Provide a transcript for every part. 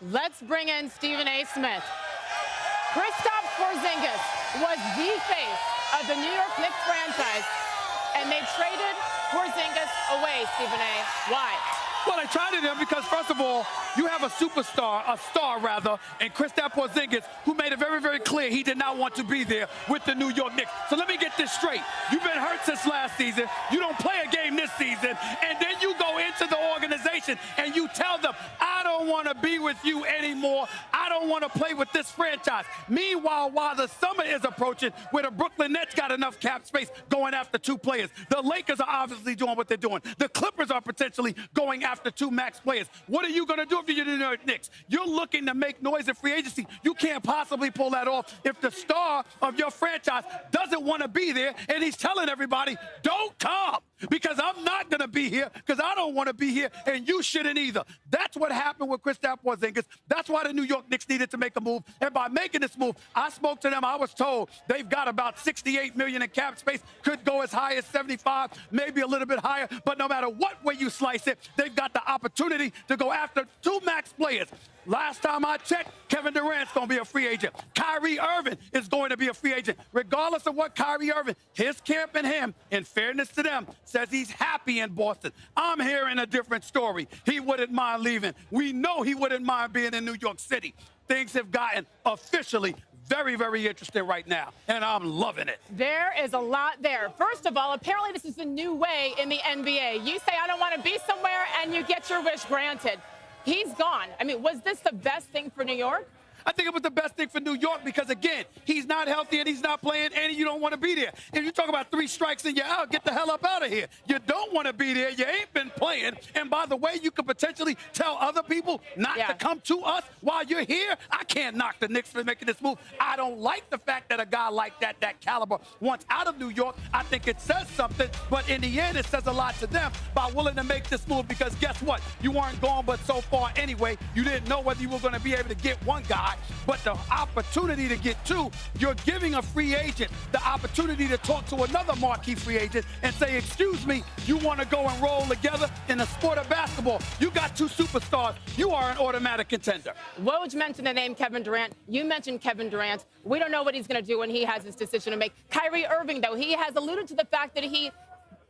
Let's bring in Stephen A. Smith. Kristaps Porzingis was the face of the New York Knicks franchise, and they traded Porzingis away, Stephen A. Why? Well, they traded him because, first of all, you have a superstar, a star rather, in Kristaps Porzingis, who made it very, very clear he did not want to be there with the New York Knicks. So let me get this straight. You've been hurt since last season. You don't play a game this season. And then you go into the organization and you tell them, I don't want to be with you anymore. I don't want to play with this franchise. Meanwhile, while the summer is approaching, where the Brooklyn Nets got enough cap space going after two players, the Lakers are obviously doing what they're doing. The Clippers are potentially going after two max players. What are you going to do if you're the New York Knicks? You're looking to make noise in free agency. You can't possibly pull that off if the star of your franchise doesn't want to be there, and he's telling everybody, don't come, because I'm not going to be here, because I don't want to be here, and you shouldn't either. That's what happened with Kristaps Porzingis. That's why the New York Knicks needed to make a move, and by making this move, I spoke to them. I was told they've got about $68 million in cap space, could go as high as 75, maybe a little bit higher, but no matter what way you slice it, they've got the opportunity to go after two max players. Last time I checked, Kevin Durant's going to be a free agent. Kyrie Irving is going to be a free agent. Regardless of what Kyrie Irving, his camp and him, in fairness to them, says he's happy in Boston. I'm hearing a different story. He wouldn't mind leaving. We know he wouldn't mind being in New York City. Things have gotten officially very, very interesting right now, and I'm loving it. There is a lot there. First of all, apparently this is the new way in the NBA. You say, I don't want to be somewhere, and you get your wish granted. He's gone. I mean, was this the best thing for New York? I think it was the best thing for New York because, again, he's not healthy and he's not playing, and you don't want to be there. If you talk about 3 strikes and you're out, get the hell up out of here. You don't want to be there. You ain't been playing. And by the way, you could potentially tell other people not to come to us while you're here. I can't knock the Knicks for making this move. I don't like the fact that a guy like that caliber wants out of New York. I think it says something, but in the end, it says a lot to them by willing to make this move because guess what? You weren't gone but so far anyway. You didn't know whether you were going to be able to get one guy. But the opportunity to get two, you're giving a free agent the opportunity to talk to another marquee free agent and say, excuse me, you want to go and roll together in the sport of basketball. You got 2 superstars. You are an automatic contender. Woj mentioned the name Kevin Durant. You mentioned Kevin Durant. We don't know what he's going to do when he has his decision to make. Kyrie Irving, though, he has alluded to the fact that he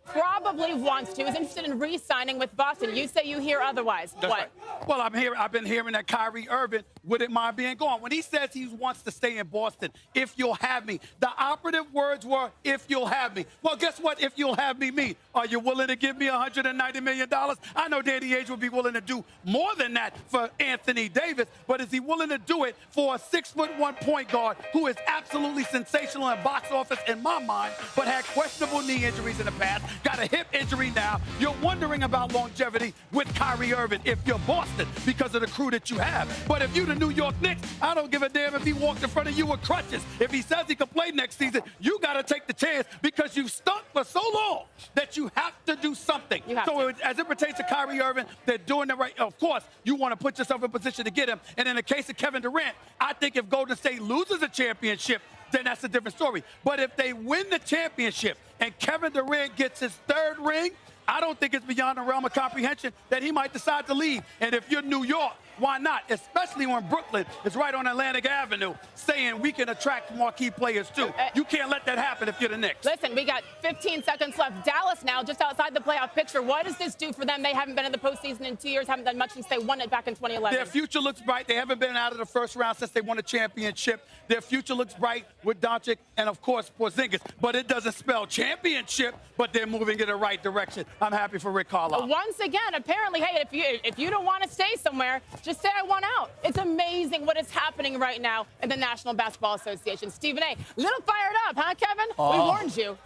probably wants to, is interested in re-signing with Boston. You say you hear otherwise. That's what? Right. Well, I've been hearing that Kyrie Irving wouldn't mind being gone. When he says he wants to stay in Boston, if you'll have me, the operative words were, if you'll have me. Well, guess what if you'll have me mean? Are you willing to give me $190 million? I know Danny Ainge would be willing to do more than that for Anthony Davis, but is he willing to do it for a 6'1" point guard who is absolutely sensational in box office in my mind, but had questionable knee injuries in the past? Got a hip injury now. You're wondering about longevity with Kyrie Irving if you're Boston because of the crew that you have. But if you're the New York Knicks, I don't give a damn if he walked in front of you with crutches. If he says he can play next season, you got to take the chance because you've stunk for so long that you have to do something. As it pertains to Kyrie Irving, they're doing the right. Of course, you want to put yourself in position to get him. And in the case of Kevin Durant, I think if Golden State loses a championship, then that's a different story. But if they win the championship and Kevin Durant gets his 3rd ring, I don't think it's beyond the realm of comprehension that he might decide to leave. And if you're New York, why not? Especially when Brooklyn is right on Atlantic Avenue saying we can attract marquee players too. You can't let that happen if you're the Knicks. Listen, we got 15 seconds left. Dallas now just outside the playoff picture. What does this do for them? They haven't been in the postseason in 2 years, haven't done much since they won it back in 2011. Their future looks bright. They haven't been out of the first round since they won a championship. Their future looks bright with Doncic and, of course, Porzingis. But it doesn't spell championship, but they're moving in the right direction. I'm happy for Rick Carlisle. Once again, apparently, hey, if you don't want to stay somewhere, just say I want out. It's amazing what is happening right now in the National Basketball Association. Stephen A., little fired up, huh, Kevin? We warned you.